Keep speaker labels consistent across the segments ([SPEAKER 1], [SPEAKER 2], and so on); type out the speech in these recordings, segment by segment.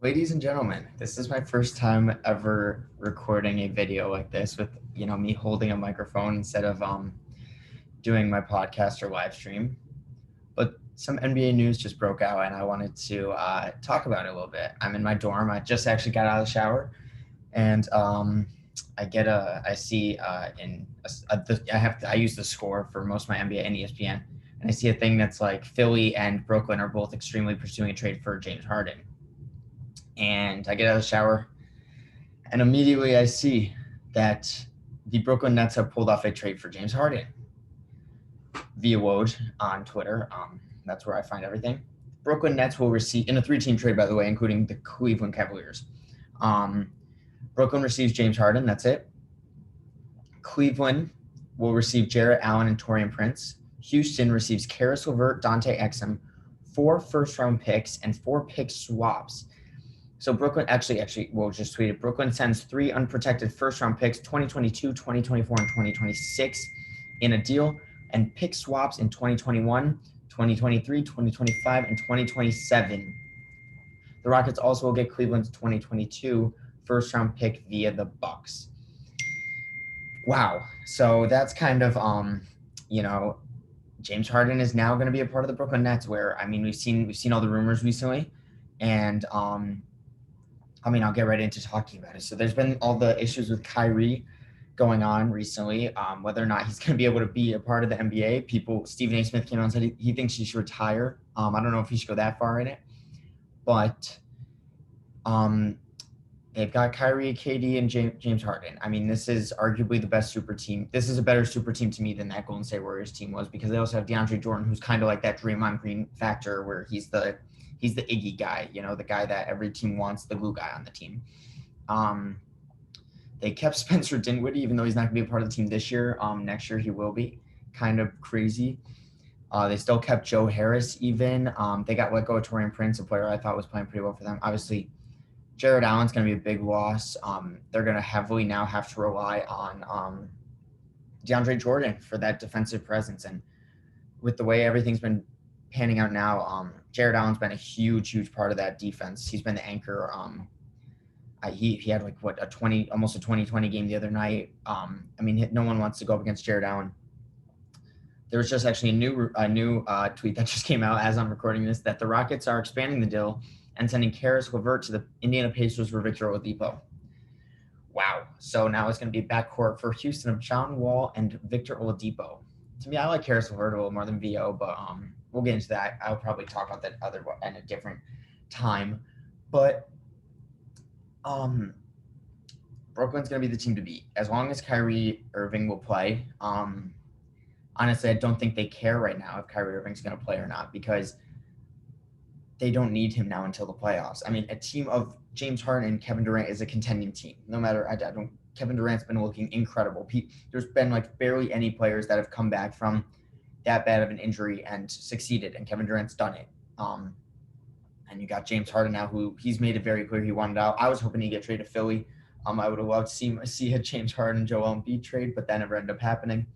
[SPEAKER 1] Ladies and gentlemen, this is my first time ever recording a video like this with, me holding a microphone instead of doing my podcast or live stream. But some NBA news just broke out and I wanted to talk about it a little bit. I'm in my dorm. I just actually got out of the shower and I see I use the score for most of my NBA and ESPN, and I see a thing that's like Philly and Brooklyn are both extremely pursuing a trade for James Harden. And I get out of the shower, and immediately I see that the Brooklyn Nets have pulled off a trade for James Harden via Woj on Twitter. That's where I find everything. Brooklyn Nets will receive, in a 3-team trade, by the way, including the Cleveland Cavaliers. Brooklyn receives James Harden. That's it. Cleveland will receive Jarrett Allen and Taurean Prince. Houston receives Caris Levert, Dante Exum, 4 first-round picks, and 4 pick swaps. So Brooklyn actually, we'll just tweet it. Brooklyn sends 3 unprotected first-round picks, 2022, 2024, and 2026 in a deal, and pick swaps in 2021, 2023, 2025, and 2027. The Rockets also will get Cleveland's 2022 first-round pick via the Bucks. Wow. So that's kind of, James Harden is now going to be a part of the Brooklyn Nets, where, we've seen all the rumors recently, and I'll get right into talking about it. So there's been all the issues with Kyrie going on recently, whether or not he's going to be able to be a part of the NBA. Stephen A. Smith came out and said he thinks he should retire. I don't know if he should go that far in it, but they've got Kyrie, KD, and James Harden. This is arguably the best super team. This is a better super team to me than that Golden State Warriors team was, because they also have DeAndre Jordan, who's kind of like that Draymond Green factor, where he's the Iggy guy, the guy that every team wants, the glue guy on the team. They kept Spencer Dinwiddie, even though he's not going to be a part of the team this year. Next year he will be. Kind of crazy. They still kept Joe Harris even. They got let go of Taurean Prince, a player I thought was playing pretty well for them. Obviously, Jarrett Allen's going to be a big loss. They're going to heavily now have to rely on DeAndre Jordan for that defensive presence. And with the way everything's been panning out now, Jarrett Allen's been a huge part of that defense. He's been the anchor. He had almost a 20-20 game the other night. No one wants to go up against Jarrett Allen. There was just actually a new tweet that just came out as I'm recording this, that the Rockets are expanding the deal and sending Caris Levert to the Indiana Pacers for Victor Oladipo. Wow. So now it's going to be backcourt for Houston of John Wall and Victor Oladipo. To me, I like Caris Levert a little more than VO, but we'll get into that. I'll probably talk about that other one at a different time. But Brooklyn's going to be the team to beat. As long as Kyrie Irving will play, honestly, I don't think they care right now if Kyrie Irving's going to play or not, because they don't need him now until the playoffs. A team of James Harden and Kevin Durant is a contending team. No matter, Kevin Durant's been looking incredible. There's been barely any players that have come back from that bad of an injury and succeeded, and Kevin Durant's done it. And you got James Harden now, who he's made it very clear he wanted out. I was hoping he'd get traded to Philly. I would have loved to see a James Harden, Joel Embiid trade, but that never ended up happening.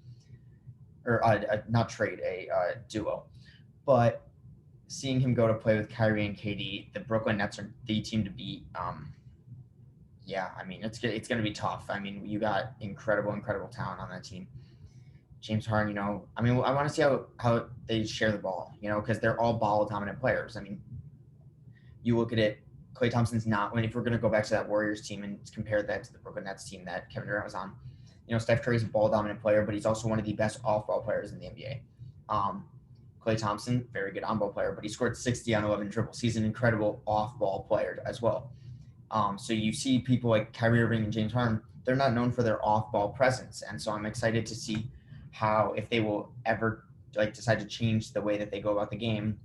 [SPEAKER 1] Or not trade, a duo. But seeing him go to play with Kyrie and KD, the Brooklyn Nets are the team to beat. It's going to be tough. You got incredible talent on that team. James Harden, I want to see how they share the ball, because they're all ball-dominant players. You look at it, Klay Thompson's not. If we're going to go back to that Warriors team and compare that to the Brooklyn Nets team that Kevin Durant was on, Steph Curry's a ball-dominant player, but he's also one of the best off-ball players in the NBA. Klay Thompson, very good on-ball player, but he scored 60 on 11 triples. He's an incredible off-ball player as well. So you see people like Kyrie Irving and James Harden, they're not known for their off-ball presence. And so I'm excited to see if they will ever decide to change the way that they go about the game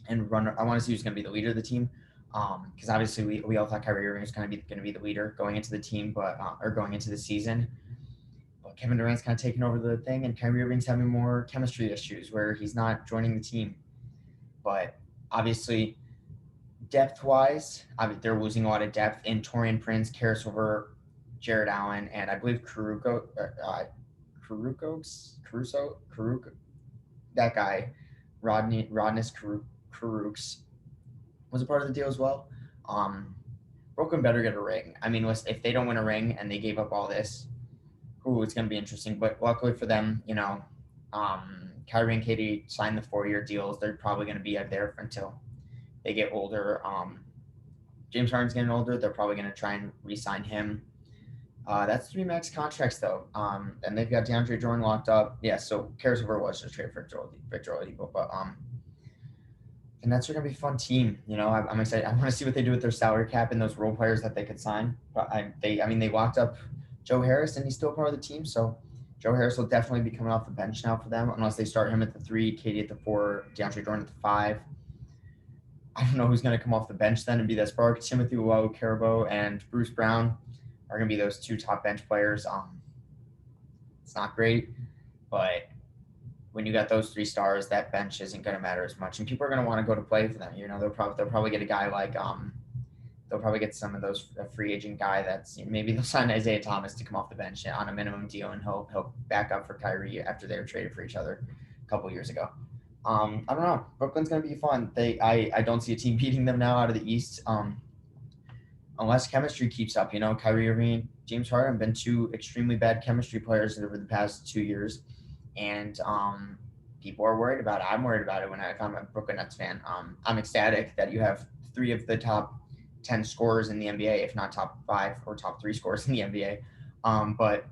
[SPEAKER 1] and run. I want to see who's going to be the leader of the team. Because obviously we all thought Kyrie Irving was going to be the leader going into the team, or going into the season. But Kevin Durant's kind of taking over the thing, and Kyrie Irving's having more chemistry issues where he's not joining the team. But obviously, depth-wise, they're losing a lot of depth in Taurean Prince, Caris Levert, Jarrett Allen, and I believe Caruso, that guy, Rodney Caruso was a part of the deal as well. Brooklyn better get a ring. I mean, if they don't win a ring and they gave up all this, it's going to be interesting. But luckily for them, Kyrie and Katie signed the 4-year deals. They're probably going to be out there until they get older. James Harden's getting older. They're probably going to try and re-sign him. That's 3 max contracts, though. And they've got DeAndre Jordan locked up. Yeah, so Caris Levert was just traded for Victor Oladipo. But the Nets are going to be a fun team. I'm excited. I want to see what they do with their salary cap and those role players that they could sign. But they locked up Joe Harris, and he's still part of the team. So Joe Harris will definitely be coming off the bench now for them, unless they start him at the 3, Katie at the 4, DeAndre Jordan at the 5. I don't know who's going to come off the bench then and be that spark. Timothy Carabo and Bruce Brown are going to be those 2 top bench players. It's not great, but when you got those 3 stars, that bench isn't going to matter as much, and people are going to want to go to play for them. They'll probably get a guy like they'll probably get some of those free agent guy that's maybe they'll sign Isaiah Thomas to come off the bench on a minimum deal, and he'll back up for Kyrie after they were traded for each other a couple years ago. I don't know. Brooklyn's going to be fun. I don't see a team beating them now out of the East, unless chemistry keeps up. Kyrie Irving and James Harden have been 2 extremely bad chemistry players over the past 2 years, and people are worried about it. I'm worried about it if I'm a Brooklyn Nets fan. I'm ecstatic that you have 3 of the top 10 scorers in the NBA, if not top 5 or top 3 scorers in the NBA. But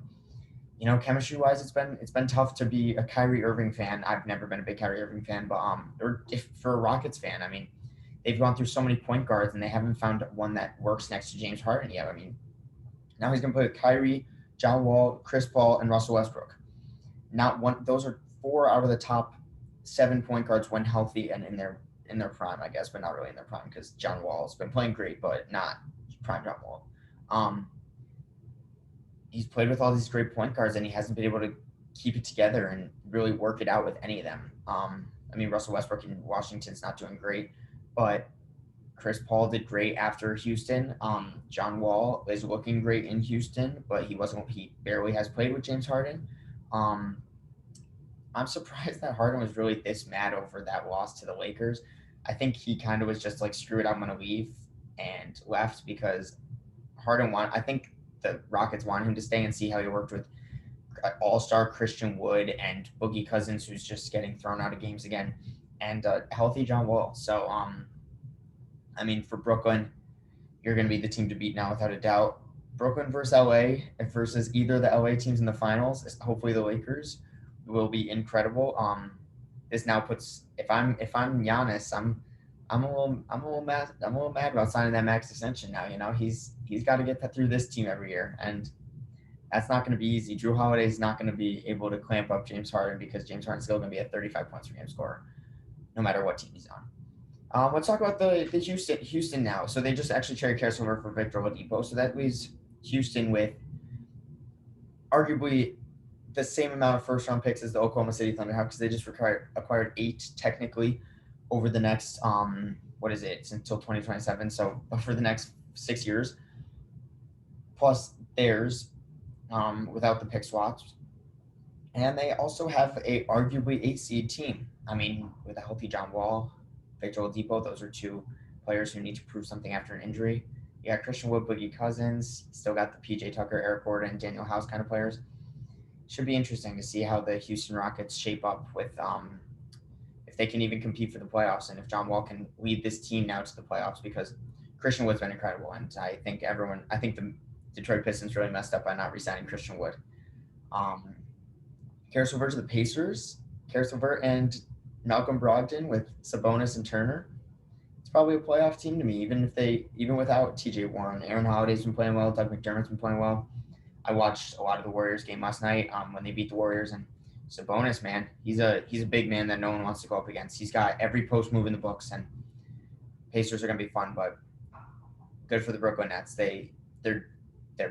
[SPEAKER 1] chemistry-wise, it's been tough to be a Kyrie Irving fan. I've never been a big Kyrie Irving fan, but if for a Rockets fan, they've gone through so many point guards and they haven't found one that works next to James Harden yet. Now he's going to put Kyrie, John Wall, Chris Paul, and Russell Westbrook. Those are 4 out of the top 7 point guards when healthy and in their prime, I guess, but not really in their prime because John Wall's been playing great, but not prime John Wall. He's played with all these great point guards, and he hasn't been able to keep it together and really work it out with any of them. Russell Westbrook in Washington's not doing great, but Chris Paul did great after Houston. John Wall is looking great in Houston, but he barely has played with James Harden. I'm surprised that Harden was really this mad over that loss to the Lakers. I think he kind of was just like, screw it, I'm going to leave, and left because I think the Rockets wanted him to stay and see how he worked with all-star Christian Wood and Boogie Cousins, who's just getting thrown out of games again, and healthy John Wall. So, for Brooklyn, you're going to be the team to beat now without a doubt. Brooklyn versus LA versus either the LA teams in the finals, hopefully the Lakers, will be incredible. This now puts, if I'm Giannis, I'm a little mad about signing that max extension now. He's got to get that through this team every year, and that's not going to be easy. Drew Holiday's not going to be able to clamp up James Harden because James Harden's still going to be a 35 points per game scorer, no matter what team he's on. Let's talk about the Houston now. So they just actually traded Caris Levert for Victor Oladipo. So that leaves Houston with arguably the same amount of first-round picks as the Oklahoma City Thunder have, because they just acquired 8 technically over the next it's until 2027. So for the next 6 years, plus theirs, without the pick swaps. And they also have a arguably 8-seed team. With a healthy John Wall, Victor Oladipo, those are 2 players who need to prove something after an injury. You got Christian Wood, Boogie Cousins, still got the PJ Tucker, Eric Gordon, Daniel House kind of players. Should be interesting to see how the Houston Rockets shape up with if they can even compete for the playoffs, and if John Wall can lead this team now to the playoffs, because Christian Wood's been incredible, and I think the Detroit Pistons really messed up by not re-signing Christian Wood. Caris Levert to the Pacers. Caris Levert and Malcolm Brogdon with Sabonis and Turner. It's probably a playoff team to me, even without TJ Warren. Aaron Holiday's been playing well. Doug McDermott's been playing well. I watched a lot of the Warriors game last night when they beat the Warriors, and Sabonis, man, he's a big man that no one wants to go up against. He's got every post move in the books, and Pacers are going to be fun, but good for the Brooklyn Nets. They're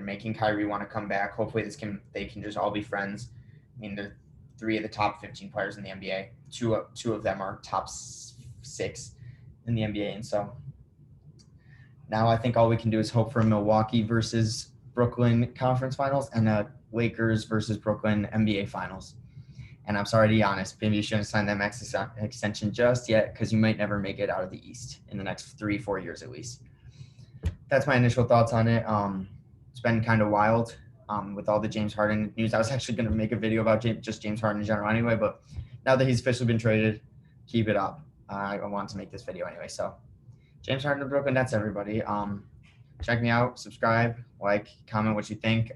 [SPEAKER 1] making Kyrie want to come back. Hopefully they can just all be friends. They're 3 of the top 15 players in the NBA. Two of them are top 6 in the NBA, and so now I think all we can do is hope for a Milwaukee versus Brooklyn conference finals and a Lakers versus Brooklyn NBA finals. And I'm sorry to Giannis, maybe you shouldn't sign that max extension just yet, because you might never make it out of the East in the next 3-4 years at least. that's my initial thoughts on it. It's been kind of wild with all the James Harden news. I was actually going to make a video about just James Harden in general anyway, but now that he's officially been traded, keep it up. I want to make this video anyway. So James Harden of Brooklyn Nets, everybody. Check me out, subscribe, like, comment what you think,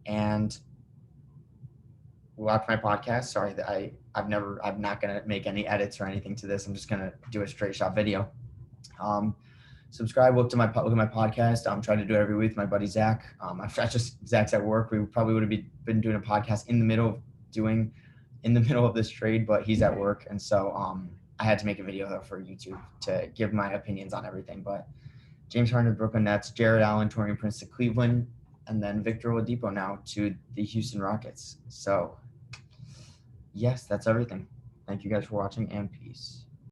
[SPEAKER 1] and watch my podcast. Sorry that I'm not going to make any edits or anything to this. I'm just going to do a straight shot video. Subscribe, look at my podcast. I'm trying to do it every week with my buddy Zach. Zach's at work. We probably would have been doing a podcast in the middle of this trade, but he's at work, and so I had to make a video though for YouTube to give my opinions on everything. But James Harden to Brooklyn Nets, Jared Allen, Taurean Prince to Cleveland, and then Victor Oladipo now to the Houston Rockets. So yes, that's everything. Thank you guys for watching, and peace.